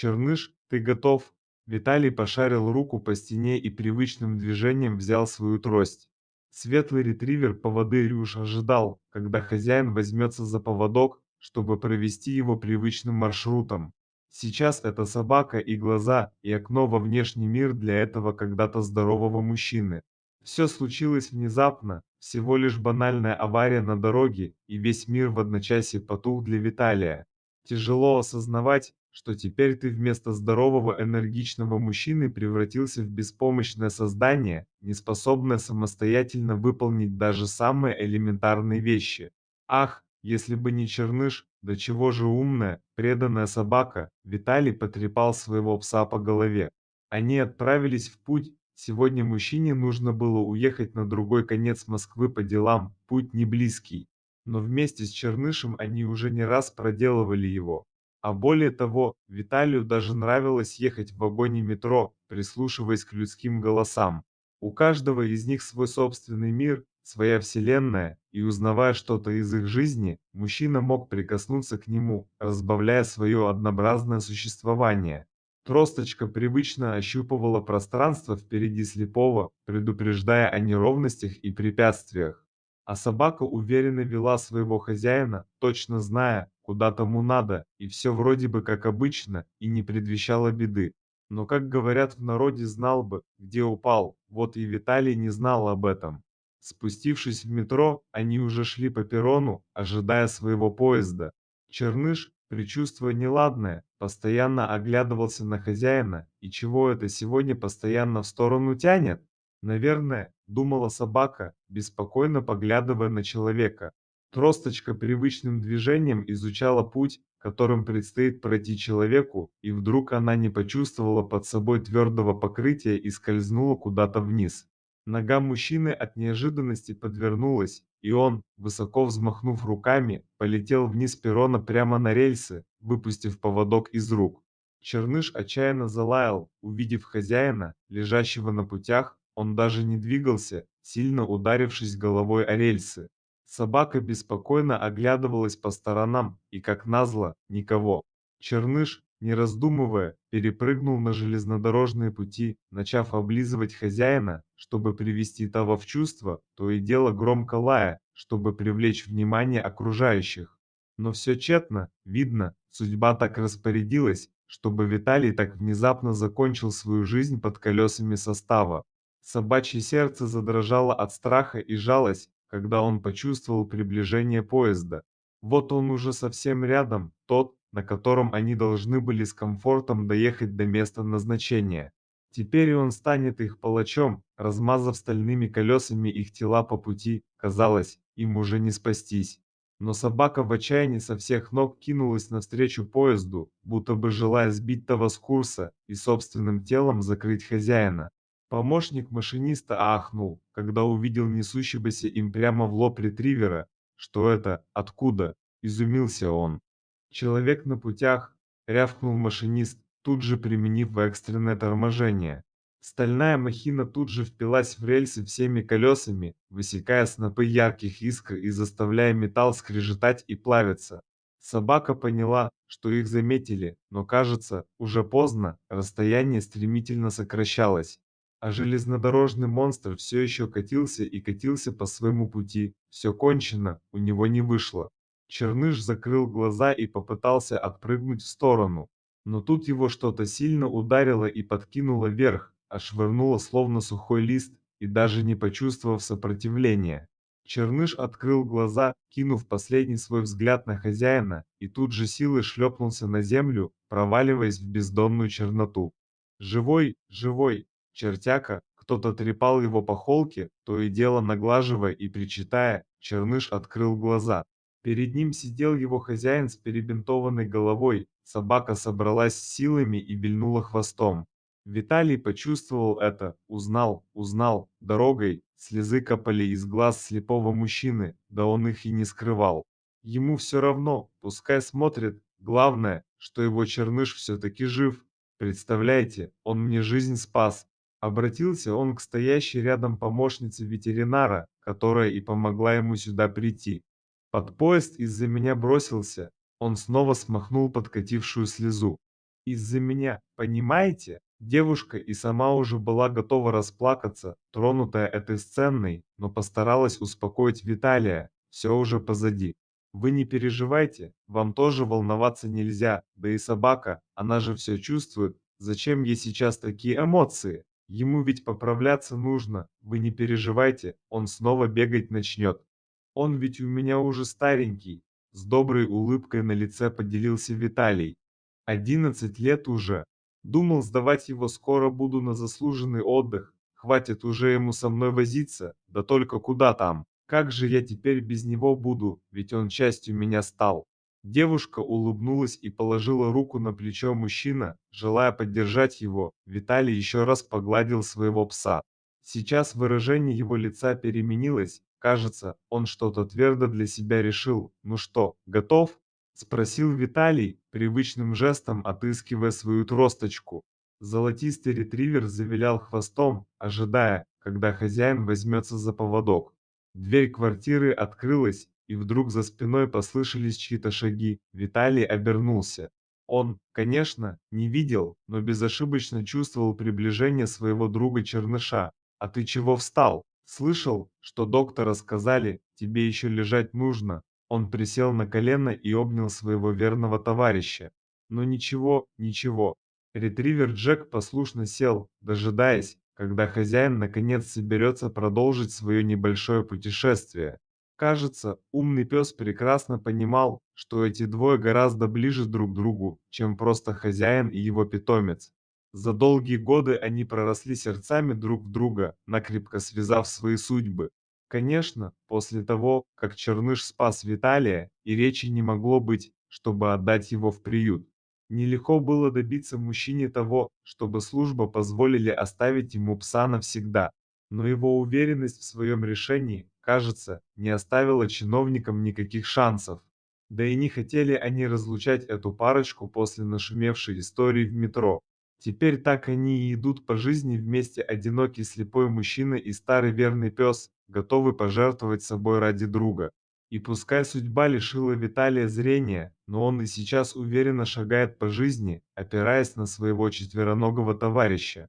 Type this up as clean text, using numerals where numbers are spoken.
Черныш, ты готов? Виталий пошарил руку по стене и привычным движением взял свою трость. Светлый ретривер-поводырь уж ожидал, когда хозяин возьмется за поводок, чтобы провести его привычным маршрутом. Сейчас это собака и глаза, и окно во внешний мир для этого когда-то здорового мужчины. Все случилось внезапно, всего лишь банальная авария на дороге, и весь мир в одночасье потух для Виталия. Тяжело осознавать, что теперь ты вместо здорового энергичного мужчины превратился в беспомощное создание, неспособное самостоятельно выполнить даже самые элементарные вещи. Ах, если бы не Черныш, до чего же умная, преданная собака, Виталий потрепал своего пса по голове. Они отправились в путь. Сегодня мужчине нужно было уехать на другой конец Москвы по делам, путь не близкий. Но вместе с Чернышем они уже не раз проделывали его. А более того, Виталию даже нравилось ехать в вагоне метро, прислушиваясь к людским голосам. У каждого из них свой собственный мир, своя вселенная, и узнавая что-то из их жизни, мужчина мог прикоснуться к нему, разбавляя свое однообразное существование. Тросточка привычно ощупывала пространство впереди слепого, предупреждая о неровностях и препятствиях. А собака уверенно вела своего хозяина, точно зная, куда тому надо, и все вроде бы как обычно, и не предвещало беды. Но, как говорят в народе, знал бы, где упал, вот и Виталий не знал об этом. Спустившись в метро, они уже шли по перрону, ожидая своего поезда. Черныш, предчувствуя неладное, постоянно оглядывался на хозяина, и чего это сегодня постоянно в сторону тянет? Наверное, думала собака, беспокойно поглядывая на человека. Тросточка привычным движением изучала путь, которым предстоит пройти человеку, и вдруг она не почувствовала под собой твердого покрытия и скользнула куда-то вниз. Нога мужчины от неожиданности подвернулась, и он, высоко взмахнув руками, полетел вниз перрона прямо на рельсы, выпустив поводок из рук. Черныш отчаянно залаял, увидев хозяина, лежащего на путях, он даже не двигался, сильно ударившись головой о рельсы. Собака беспокойно оглядывалась по сторонам, и, как назло, никого. Черныш, не раздумывая, перепрыгнул на железнодорожные пути, начав облизывать хозяина, чтобы привести того в чувство, то и дело громко лая, чтобы привлечь внимание окружающих. Но все тщетно, видно, судьба так распорядилась, чтобы Виталий так внезапно закончил свою жизнь под колесами состава. Собачье сердце задрожало от страха и жалость, когда он почувствовал приближение поезда. Вот он уже совсем рядом, тот, на котором они должны были с комфортом доехать до места назначения. Теперь и он станет их палачом, размазав стальными колесами их тела по пути, казалось, им уже не спастись. Но собака в отчаянии со всех ног кинулась навстречу поезду, будто бы желая сбить того с курса и собственным телом закрыть хозяина. Помощник машиниста ахнул, когда увидел несущегося им прямо в лоб ретривера. Что это? Откуда? Изумился он. Человек на путях, рявкнул машинист, тут же применив экстренное торможение. Стальная махина тут же впилась в рельсы всеми колесами, высекая снопы ярких искр и заставляя металл скрежетать и плавиться. Собака поняла, что их заметили, но, кажется, уже поздно, расстояние стремительно сокращалось. А железнодорожный монстр все еще катился и катился по своему пути. Все кончено, у него не вышло. Черныш закрыл глаза и попытался отпрыгнуть в сторону. Но тут его что-то сильно ударило и подкинуло вверх, отшвырнуло словно сухой лист, и даже не почувствовав сопротивления. Черныш открыл глаза, кинув последний свой взгляд на хозяина, и тут же силой шлепнулся на землю, проваливаясь в бездонную черноту. «Живой, живой!» Чертяка, кто-то трепал его по холке, то и дело наглаживая и причитая, Черныш открыл глаза. Перед ним сидел его хозяин с перебинтованной головой, собака собралась с силами и вильнула хвостом. Виталий почувствовал это, узнал, дорогой, слезы капали из глаз слепого мужчины, да он их и не скрывал. Ему все равно, пускай смотрит, главное, что его Черныш все-таки жив. Представляете, он мне жизнь спас. Обратился он к стоящей рядом помощнице ветеринара, которая и помогла ему сюда прийти. Под поезд из-за меня бросился. Он снова смахнул подкатившую слезу. Из-за меня, понимаете? Девушка и сама уже была готова расплакаться, тронутая этой сценой, но постаралась успокоить Виталия. Все уже позади. Вы не переживайте, вам тоже волноваться нельзя, да и собака, она же все чувствует. Зачем ей сейчас такие эмоции? Ему ведь поправляться нужно. Вы не переживайте, он снова бегать начнет. Он ведь у меня уже старенький. С доброй улыбкой на лице поделился Виталий. 11 лет уже. Думал, сдавать его скоро буду на заслуженный отдых. Хватит уже ему со мной возиться, да только куда там. Как же я теперь без него буду, ведь он частью меня стал. Девушка улыбнулась и положила руку на плечо мужчина, желая поддержать его. Виталий еще раз погладил своего пса. Сейчас выражение его лица переменилось. Кажется, он что-то твердо для себя решил. Ну что, готов? Спросил Виталий, привычным жестом отыскивая свою тросточку. Золотистый ретривер завилял хвостом, ожидая, когда хозяин возьмется за поводок. Дверь квартиры открылась, и вдруг за спиной послышались чьи-то шаги. Виталий обернулся. Он, конечно, не видел, но безошибочно чувствовал приближение своего друга Черныша. «А ты чего встал? Слышал, что доктора сказали, тебе еще лежать нужно?» Он присел на колено и обнял своего верного товарища. Но ничего, ничего. Ретривер Джек послушно сел, дожидаясь, когда хозяин наконец соберется продолжить свое небольшое путешествие. Кажется, умный пес прекрасно понимал, что эти двое гораздо ближе друг к другу, чем просто хозяин и его питомец. За долгие годы они проросли сердцами друг в друга, накрепко связав свои судьбы. Конечно, после того, как Черныш спас Виталия, и речи не могло быть, чтобы отдать его в приют. Нелегко было добиться мужчине того, чтобы служба позволили оставить ему пса навсегда. Но его уверенность в своем решении, кажется, не оставила чиновникам никаких шансов. Да и не хотели они разлучать эту парочку после нашумевшей истории в метро. Теперь так они и идут по жизни вместе, одинокий слепой мужчина и старый верный пес, готовы пожертвовать собой ради друга. И пускай судьба лишила Виталия зрения, но он и сейчас уверенно шагает по жизни, опираясь на своего четвероногого товарища.